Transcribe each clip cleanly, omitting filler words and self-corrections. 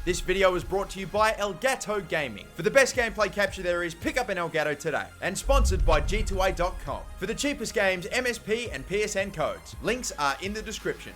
This video is brought to you by Elgato Gaming. For the best gameplay capture there is, pick up an Elgato today. And sponsored by G2A.com. For the cheapest games, MSP and PSN codes. Links are in the description.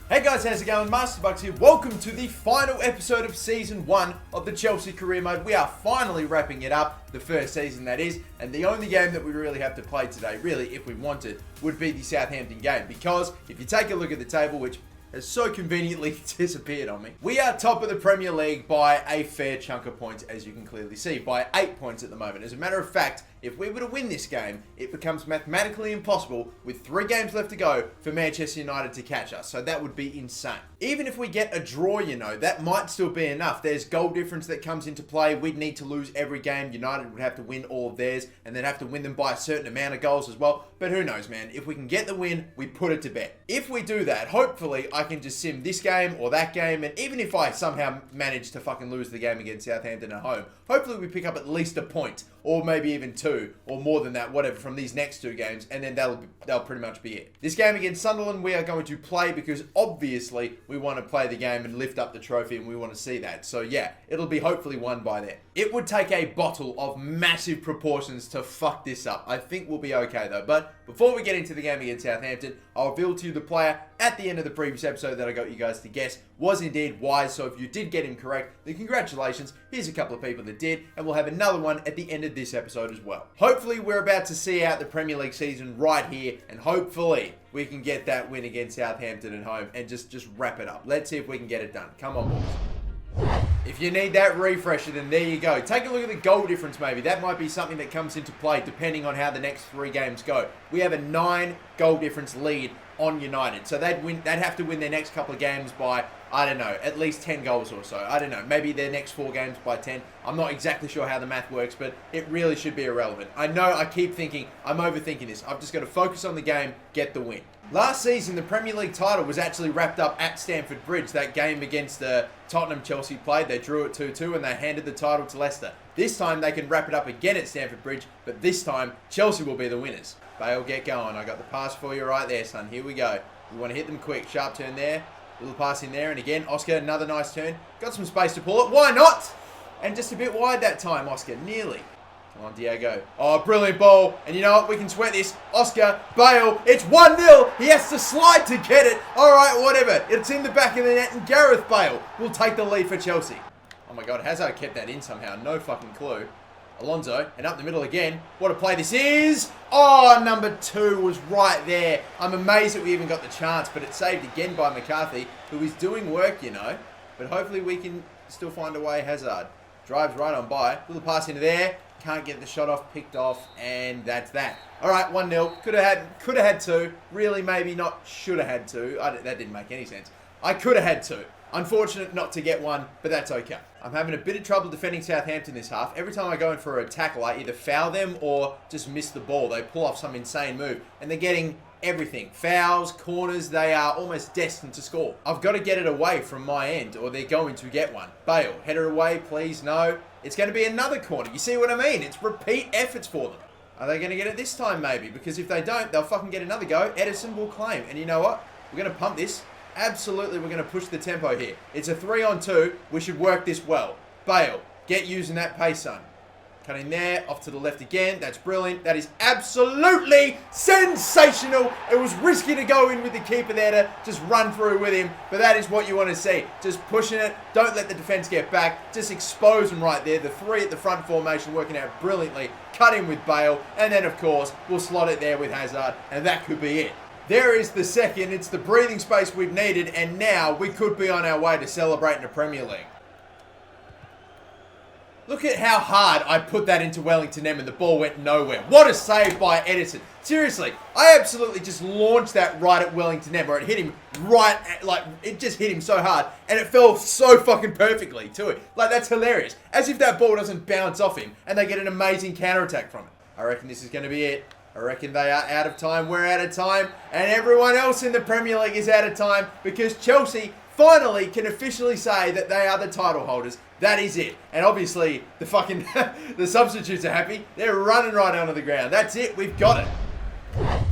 Hey guys, how's it going? MasterBucks here. Welcome to the final episode of Season 1 of the Chelsea Career Mode. We are finally wrapping it up, the first season that is, and the only game that we really have to play today, really, if we wanted, would be the Southampton game. Because if you take a look at the table, which has so conveniently disappeared on me, we are top of the Premier League by a fair chunk of points, as you can clearly see, by 8 points at the moment. As a matter of fact, if we were to win this game, it becomes mathematically impossible, with 3 games left to go, for Manchester United to catch us. So that would be insane. Even if we get a draw, you know, that might still be enough. There's goal difference that comes into play. We'd need to lose every game. United would have to win all of theirs, and they'd have to win them by a certain amount of goals as well. But who knows, man. If we can get the win, we put it to bed. If we do that, hopefully I can just sim this game or that game, and even if I somehow manage to fucking lose the game against Southampton at home, hopefully we pick up at least a point, or maybe even 2, or more than that, whatever, from these next 2 games, and then that'll pretty much be it. This game against Sunderland, we are going to play because obviously we want to play the game and lift up the trophy, and we want to see that. So yeah, it'll be hopefully won by then. It would take a bottle of massive proportions to fuck this up. I think we'll be okay though. But before we get into the game against Southampton, I'll reveal to you the player at the end of the previous episode that I got you guys to guess was indeed Wise. So if you did get him correct, then congratulations. Here's a couple of people that did, and we'll have another one at the end of this episode as well. Hopefully we're about to see out the Premier League season right here, and hopefully we can get that win against Southampton at home and just wrap it up. Let's see if we can get it done. Come on, boys. If you need that refresher, then there you go. Take a look at the goal difference maybe. That might be something that comes into play depending on how the next 3 games go. We have a 9 goal difference lead on United. So they'd have to win their next couple of games by, I don't know, at least 10 goals or so. I don't know, maybe their next 4 games by 10. I'm not exactly sure how the math works, but it really should be irrelevant. I know I keep thinking, I'm overthinking this. I've just got to focus on the game, get the win. Last season, the Premier League title was actually wrapped up at Stamford Bridge. That game against Tottenham Chelsea played, they drew it 2-2 and they handed the title to Leicester. This time they can wrap it up again at Stamford Bridge, but this time Chelsea will be the winners. Bale, get going. I got the pass for you right there, son. Here we go. We want to hit them quick. Sharp turn there. Little pass in there. And again, Oscar, another nice turn. Got some space to pull it. Why not? And just a bit wide that time, Oscar. Nearly. Come on, Diego. Oh, brilliant ball. And you know what? We can sweat this. Oscar, Bale. It's 1-0. He has to slide to get it. All right, whatever. It's in the back of the net. And Gareth Bale will take the lead for Chelsea. Oh, my God. Hazard kept that in somehow. No fucking clue. Alonso, and up the middle again. What a play this is. Oh, number 2 was right there. I'm amazed that we even got the chance, but it's saved again by McCarthy, who is doing work, you know. But hopefully we can still find a way. Hazard drives right on by. Little pass into there. Can't get the shot off, picked off, and that's that. All right, 1-0. Could have had 2. Really, maybe not. Should have had 2. That didn't make any sense. I could have had 2. Unfortunate not to get 1, but that's okay. I'm having a bit of trouble defending Southampton this half. Every time I go in for a tackle, I either foul them or just miss the ball. They pull off some insane move, and they're getting everything. Fouls, corners, they are almost destined to score. I've got to get it away from my end, or they're going to get one. Bale, header away, please, no. It's going to be another corner. You see what I mean? It's repeat efforts for them. Are they going to get it this time, maybe? Because if they don't, they'll fucking get another go. Edison will claim. And you know what? We're going to pump this. Absolutely, we're going to push the tempo here. It's a 3-on-2. We should work this well. Bale, get using that pace, son. Cutting there, off to the left again. That's brilliant. That is absolutely sensational. It was risky to go in with the keeper there to just run through with him. But that is what you want to see. Just pushing it. Don't let the defense get back. Just expose them right there. The 3 at the front formation working out brilliantly. Cut in with Bale. And then, of course, we'll slot it there with Hazard. And that could be it. There is the second. It's the breathing space we've needed, and now we could be on our way to celebrating the Premier League. Look at how hard I put that into Wellington M and the ball went nowhere. What a save by Edison. Seriously, I absolutely just launched that right at Wellington M, or it hit him right at, like, it just hit him so hard, and it fell so fucking perfectly to it. Like, that's hilarious. As if that ball doesn't bounce off him, and they get an amazing counter-attack from it. I reckon this is going to be it. I reckon they are out of time, we're out of time, and everyone else in the Premier League is out of time because Chelsea finally can officially say that they are the title holders. That is it. And obviously, the fucking the substitutes are happy. They're running right onto the ground. That's it. We've got it.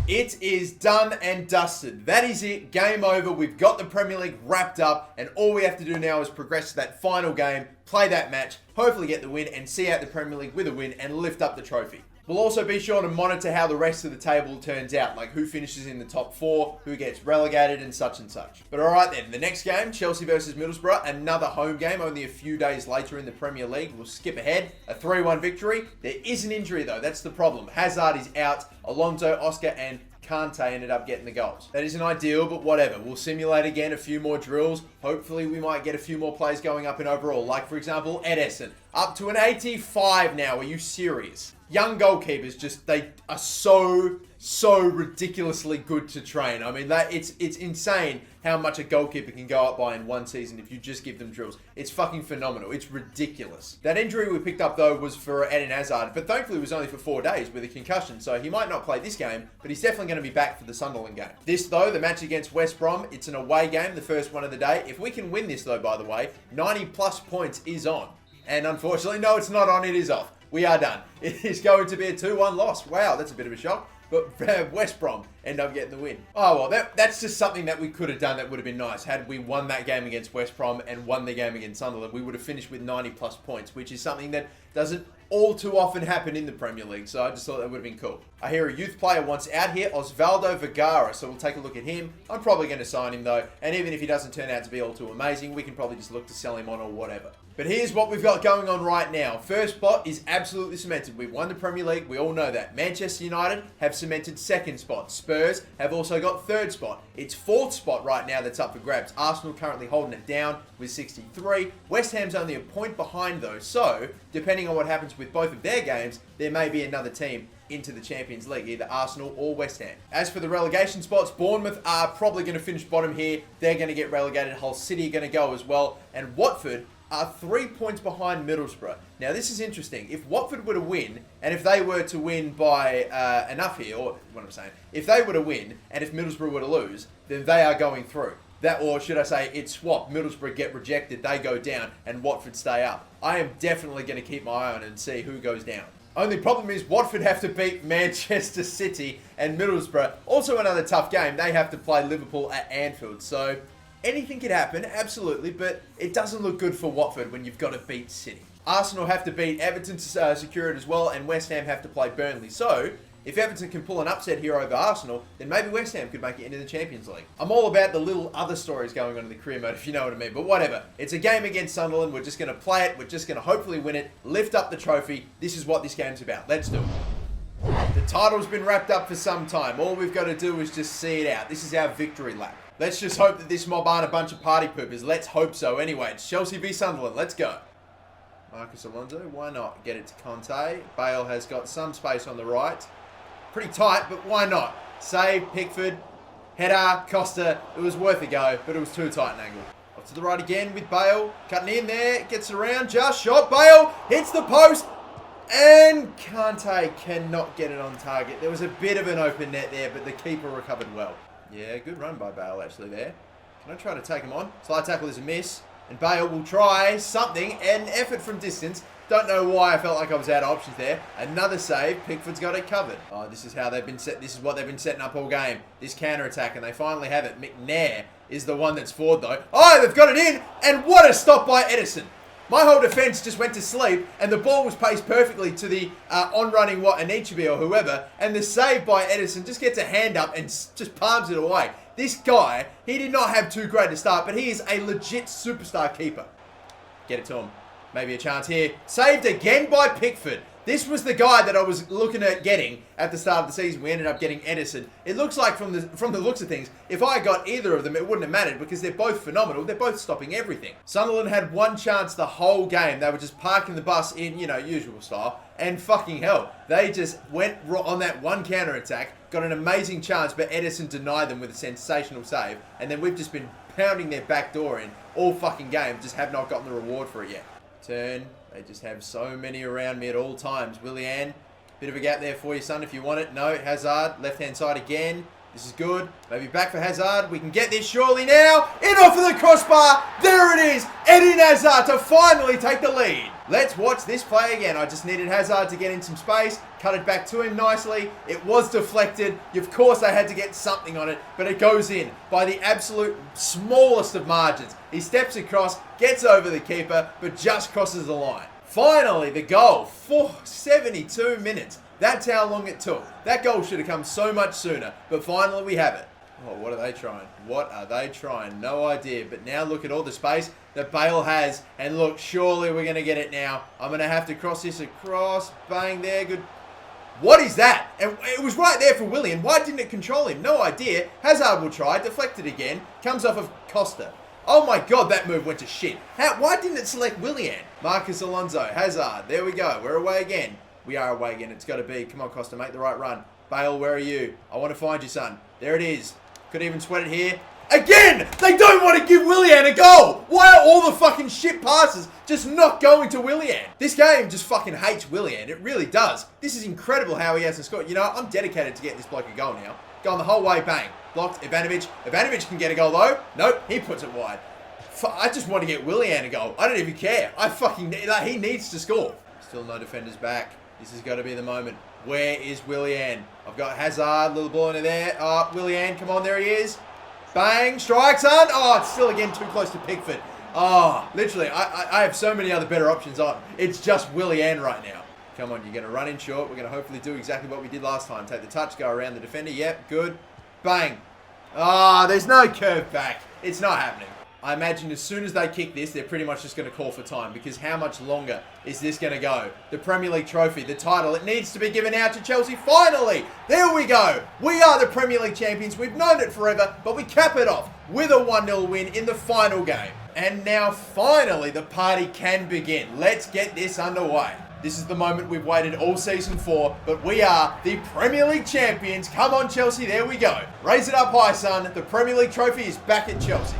It is done and dusted. That is it. Game over. We've got the Premier League wrapped up, and all we have to do now is progress to that final game, play that match, hopefully get the win, and see out the Premier League with a win and lift up the trophy. We'll also be sure to monitor how the rest of the table turns out, like who finishes in the top 4, who gets relegated, and such and such. But alright then, the next game, Chelsea versus Middlesbrough, another home game, only a few days later in the Premier League. We'll skip ahead, a 3-1 victory. There is an injury though, that's the problem. Hazard is out, Alonso, Oscar, and Kante ended up getting the goals. That isn't ideal, but whatever. We'll simulate again a few more drills. Hopefully we might get a few more players going up in overall. Like for example, Ederson. Up to an 85 now. Are you serious? Young goalkeepers just, they are so ridiculously good to train. I mean, it's insane how much a goalkeeper can go up by in one season if you just give them drills. It's fucking phenomenal. It's ridiculous. That injury we picked up though was for Eden Hazard, but thankfully it was only for 4 days with a concussion, so he might not play this game, but he's definitely going to be back for the Sunderland game. This though, the match against West Brom, it's an away game, the first one of the day. If we can win this though, by the way, 90 plus points is on. And unfortunately, no, it's not on, it is off. We are done. It is going to be a 2-1 loss. Wow, that's a bit of a shock. But West Brom end up getting the win. Oh, well, that's just something that we could have done that would have been nice. Had we won that game against West Brom and won the game against Sunderland, we would have finished with 90 plus points, which is something that doesn't all too often happen in the Premier League. So I just thought that would have been cool. I hear a youth player wants out here, Osvaldo Vergara. So we'll take a look at him. I'm probably going to sign him though. And even if he doesn't turn out to be all too amazing, we can probably just look to sell him on or whatever. But here's what we've got going on right now. First spot is absolutely cemented. We've won the Premier League. We all know that. Manchester United have cemented second spot. Spurs have also got third spot. It's fourth spot right now that's up for grabs. Arsenal currently holding it down with 63. West Ham's only a point behind though. So, depending on what happens with both of their games, there may be another team into the Champions League, either Arsenal or West Ham. As for the relegation spots, Bournemouth are probably going to finish bottom here. They're going to get relegated. Hull City are going to go as well. And Watford are 3 points behind Middlesbrough. Now this is interesting. If Watford were to win, and if they were to win by enough here, or what I'm saying, if they were to win, and if Middlesbrough were to lose, then they are going through. That, or should I say, it's swapped. Middlesbrough get rejected, they go down, and Watford stay up. I am definitely going to keep my eye on it and see who goes down. Only problem is Watford have to beat Manchester City and Middlesbrough. Also another tough game. They have to play Liverpool at Anfield. So anything could happen, absolutely, but it doesn't look good for Watford when you've got to beat City. Arsenal have to beat Everton to secure it as well, and West Ham have to play Burnley. So if Everton can pull an upset here over Arsenal, then maybe West Ham could make it into the Champions League. I'm all about the little other stories going on in the career mode, if you know what I mean. But whatever. It's a game against Sunderland. We're just going to play it. We're just going to hopefully win it. Lift up the trophy. This is what this game's about. Let's do it. The title's been wrapped up for some time. All we've got to do is just see it out. This is our victory lap. Let's just hope that this mob aren't a bunch of party poopers. Let's hope so. Anyway, it's Chelsea v Sunderland. Let's go. Marcus Alonso. Why not? Get it to Conte. Bale has got some space on the right. Pretty tight, but why not? Save, Pickford, header, Costa. It was worth a go, but it was too tight an angle. Off to the right again with Bale. Cutting in there, gets around, just shot. Bale hits the post, and Kante cannot get it on target. There was a bit of an open net there, but the keeper recovered well. Yeah, good run by Bale actually there. Can I try to take him on? Slide tackle is a miss, and Bale will try something, an effort from distance. Don't know why I felt like I was out of options there. Another save. Pickford's got it covered. Oh, this is how they've been set. This is what they've been setting up all game. This counter-attack, and they finally have it. McNair is the one that's forward, though. Oh, they've got it in, and what a stop by Ederson. My whole defence just went to sleep, and the ball was paced perfectly to the on-running Anichebe or whoever, and the save by Ederson just gets a hand up and just palms it away. This guy, he did not have too great a start, but he is a legit superstar keeper. Get it to him. Maybe a chance here. Saved again by Pickford. This was the guy that I was looking at getting at the start of the season. We ended up getting Ederson. It looks like from the looks of things, if I got either of them, it wouldn't have mattered because they're both phenomenal. They're both stopping everything. Sunderland had one chance the whole game. They were just parking the bus in, usual style. And fucking hell, they just went on that one counter-attack, got an amazing chance, but Ederson denied them with a sensational save. And then we've just been pounding their back door in all fucking game, just have not gotten the reward for it yet. Turn. They just have so many around me at all times. Willian, bit of a gap there for you, son, if you want it. No, Hazard, left-hand side again. This is good. Maybe back for Hazard. We can get this surely now. In off of the crossbar. There it is. Eden Hazard to finally take the lead. Let's watch this play again. I just needed Hazard to get in some space, cut it back to him nicely. It was deflected. Of course, I had to get something on it, but it goes in by the absolute smallest of margins. He steps across, gets over the keeper, but just crosses the line. Finally, the goal for 72 minutes. That's how long it took. That goal should have come so much sooner, but finally we have it. Oh, what are they trying? What are they trying? No idea. But now look at all the space that Bale has. And look, surely we're going to get it now. I'm going to have to cross this across. Bang there. Good. What is that? And it was right there for Willian. Why didn't it control him? No idea. Hazard will try. Deflected again. Comes off of Costa. Oh my God, that move went to shit. Why didn't it select Willian? Marcus Alonso. Hazard. There we go. We're away again. We are away again. It's got to be. Come on, Costa. Make the right run. Bale, where are you? I want to find you, son. There it is. Could even sweat it here. Again! They don't want to give Willian a goal! Why are all the fucking shit passes just not going to Willian? This game just fucking hates Willian. It really does. This is incredible how he hasn't scored. You know, I'm dedicated to getting this bloke a goal now. Going the whole way, bang. Blocked, Ivanovic. Ivanovic can get a goal though. Nope, he puts it wide. I just want to get Willian a goal. I don't even care. He needs to score. Still no defenders back. This has got to be the moment. Where is Willian? I've got Hazard, little ball into there. Oh, Willian, come on, there he is. Bang, strike, son. Oh, it's still again too close to Pickford. Oh, literally, I have so many other better options on. It's just Willian right now. Come on, you're going to run in short. We're going to hopefully do exactly what we did last time. Take the touch, go around the defender. Yep, good. Bang. Ah, there's no curve back. It's not happening. I imagine as soon as they kick this, they're pretty much just going to call for time, because how much longer is this going to go? The Premier League trophy, the title, it needs to be given out to Chelsea. Finally, there we go. We are the Premier League champions. We've known it forever, but we cap it off with a 1-0 win in the final game. And now finally the party can begin. Let's get this underway. This is the moment we've waited all season for, but we are the Premier League champions. Come on, Chelsea, there we go. Raise it up high, son. The Premier League trophy is back at Chelsea.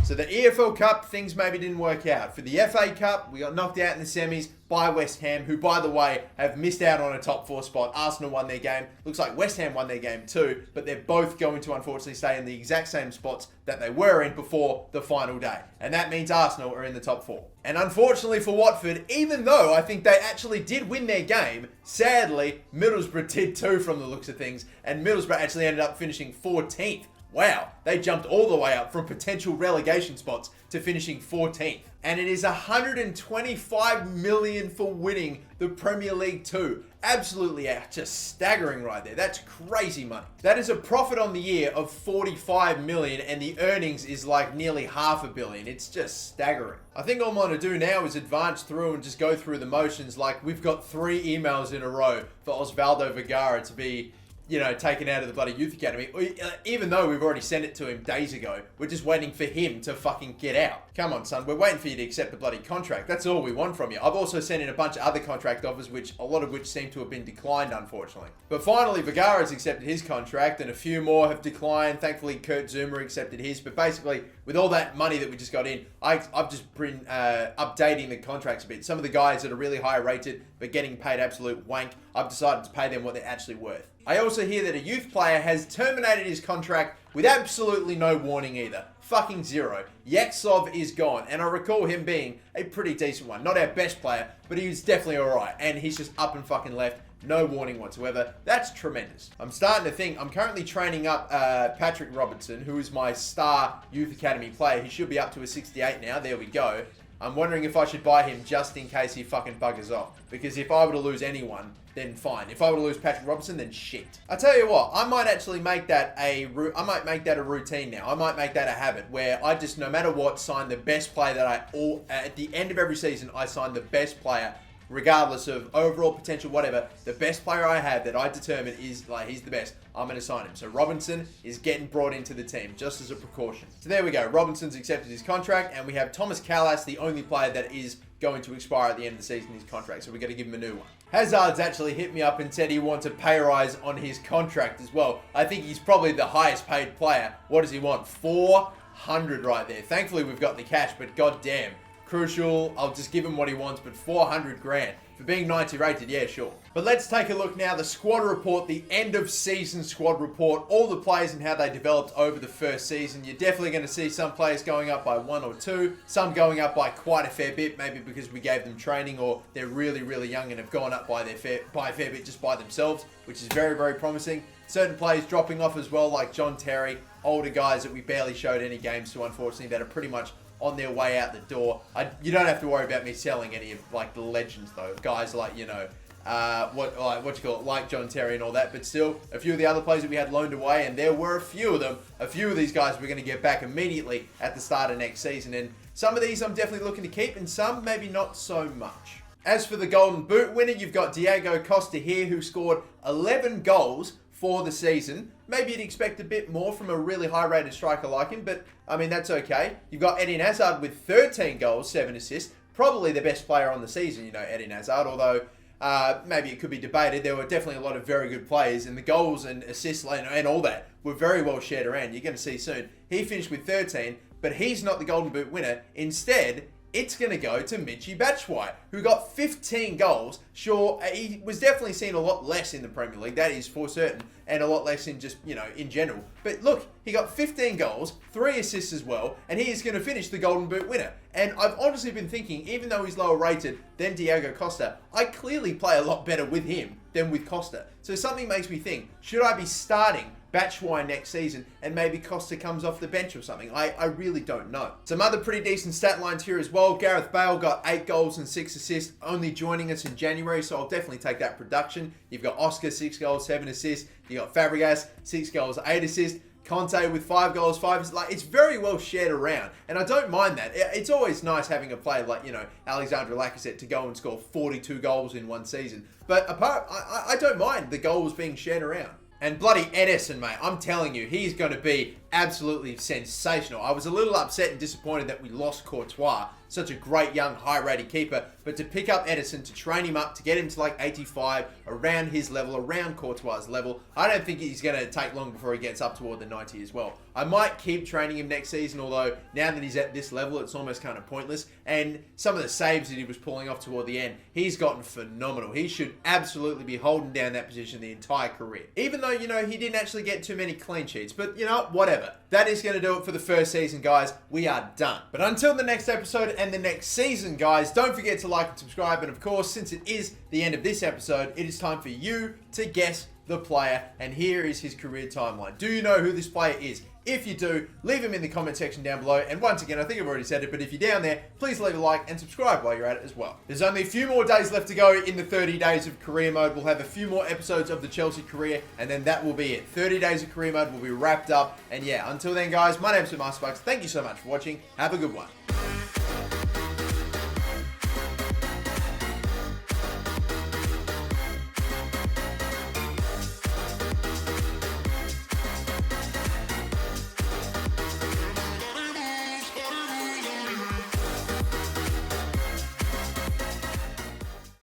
So the EFL Cup, things maybe didn't work out. For the FA Cup, we got knocked out in the semis by West Ham, who, by the way, have missed out on a top 4 spot. Arsenal won their game. Looks like West Ham won their game too, but they're both going to unfortunately stay in the exact same spots that they were in before the final day. And that means Arsenal are in the top 4. And unfortunately for Watford, even though I think they actually did win their game, sadly, Middlesbrough did too from the looks of things, and Middlesbrough actually ended up finishing 14th. Wow, they jumped all the way up from potential relegation spots to finishing 14th. And it is 125 million for winning the Premier League 2. Absolutely just staggering right there. That's crazy money. That is a profit on the year of 45 million, and the earnings is like nearly $500 million. It's just staggering. I think all I'm going to do now is advance through and just go through the motions. Like, we've got 3 emails in a row for Osvaldo Vergara to be, you know, taken out of the bloody youth academy, even though we've already sent it to him days ago. We're just waiting for him to fucking get out. Come on, son. We're waiting for you to accept the bloody contract. That's all we want from you. I've also sent in a bunch of other contract offers, a lot of which seem to have been declined, unfortunately. But finally, Vergara's accepted his contract, and a few more have declined. Thankfully, Kurt Zuma accepted his. But basically, with all that money that we just got in, I've just been updating the contracts a bit. Some of the guys that are really high rated, but getting paid absolute wank, I've decided to pay them what they're actually worth. I also hear that a youth player has terminated his contract with absolutely no warning either. Fucking zero. Yaxov is gone, and I recall him being a pretty decent one. Not our best player, but he was definitely alright, and he's just up and fucking left. No warning whatsoever. That's tremendous. I'm starting to think, I'm currently training up Patrick Robertson, who is my star youth academy player. He should be up to a 68 now. There we go. I'm wondering if I should buy him just in case he fucking buggers off. Because if I were to lose anyone, then fine. If I were to lose Patrick Robertson, then shit. I tell you what, I might actually make that a routine now. I might make that a habit where I just, no matter what, sign the best player that at the end of every season, I sign the best player, regardless of overall potential, whatever. The best player I have that I determine is, like, he's the best, I'm going to sign him. So Robinson is getting brought into the team, just as a precaution. So there we go. Robinson's accepted his contract, and we have Thomas Callas, the only player that is going to expire at the end of the season, his contract. So we're going to give him a new one. Hazard's actually hit me up and said he wants a pay rise on his contract as well. I think he's probably the highest paid player. What does he want? 400 right there. Thankfully, we've got the cash, but goddamn, crucial. I'll just give him what he wants, but 400 grand for being 90 rated, yeah, sure. But let's take a look now. The squad report, the end of season squad report, all the players and how they developed over the first season. You're definitely going to see some players going up by 1 or 2, some going up by quite a fair bit, maybe because we gave them training, or they're really, really young and have gone up by a fair bit just by themselves, which is very, very promising. Certain players dropping off as well, like John Terry, older guys that we barely showed any games to, unfortunately, that are pretty much on their way out the door. You don't have to worry about me selling any of like the legends though, guys like, you know, like John Terry and all that. But still, a few of the other players that we had loaned away, and there were a few of them. A few of these guys we're going to get back immediately at the start of next season, and some of these I'm definitely looking to keep, and some maybe not so much. As for the Golden Boot winner, you've got Diego Costa here, who scored 11 goals for the season. Maybe you'd expect a bit more from a really high-rated striker like him, but I mean, that's okay. You've got Eden Hazard with 13 goals, 7 assists. Probably the best player on the season, you know, Eden Hazard, although maybe it could be debated. There were definitely a lot of very good players, and the goals and assists and all that were very well shared around. You're going to see soon. He finished with 13, but he's not the Golden Boot winner. Instead, it's going to go to Michy Batshuayi, who got 15 goals. Sure, he was definitely seen a lot less in the Premier League, that is for certain, and a lot less in just, you know, in general. But look, he got 15 goals, 3 assists as well, and he is going to finish the Golden Boot winner. And I've honestly been thinking, even though he's lower rated than Diego Costa, I clearly play a lot better with him than with Costa. So something makes me think, should I be starting Batshuayi next season and maybe Costa comes off the bench or something? I really don't know. Some other pretty decent stat lines here as well. Gareth Bale got 8 goals and 6 assists, only joining us in January, so I'll definitely take that production. You've got Oscar, 6 goals, 7 assists. You got Fabregas, 6 goals, 8 assists. Conte with 5 goals, 5 assists. Like, it's very well shared around, and I don't mind that. It's always nice having a player like, you know, Alexandre Lacazette to go and score 42 goals in one season. But I don't mind the goals being shared around. And bloody Edison, mate, I'm telling you, he's going to be absolutely sensational. I was a little upset and disappointed that we lost Courtois, such a great young high-rated keeper, but to pick up Edison, to train him up, to get him to like 85, around his level, around Courtois' level, I don't think he's going to take long before he gets up toward the 90 as well. I might keep training him next season, although now that he's at this level, it's almost kind of pointless. And some of the saves that he was pulling off toward the end, he's gotten phenomenal. He should absolutely be holding down that position the entire career. Even though, you know, he didn't actually get too many clean sheets, but you know, whatever. That is going to do it for the first season, guys. We are done. But until the next episode and the next season, guys, don't forget to like and subscribe. And of course, since it is the end of this episode, it is time for you to guess the player. And here is his career timeline. Do you know who this player is? If you do, leave him in the comment section down below. And once again, I think I've already said it, but if you're down there, please leave a like and subscribe while you're at it as well. There's only a few more days left to go in the 30 days of career mode. We'll have a few more episodes of the Chelsea career, and then that will be it. 30 days of career mode will be wrapped up. And yeah, until then, guys, my name's MasterBucks. Thank you so much for watching. Have a good one.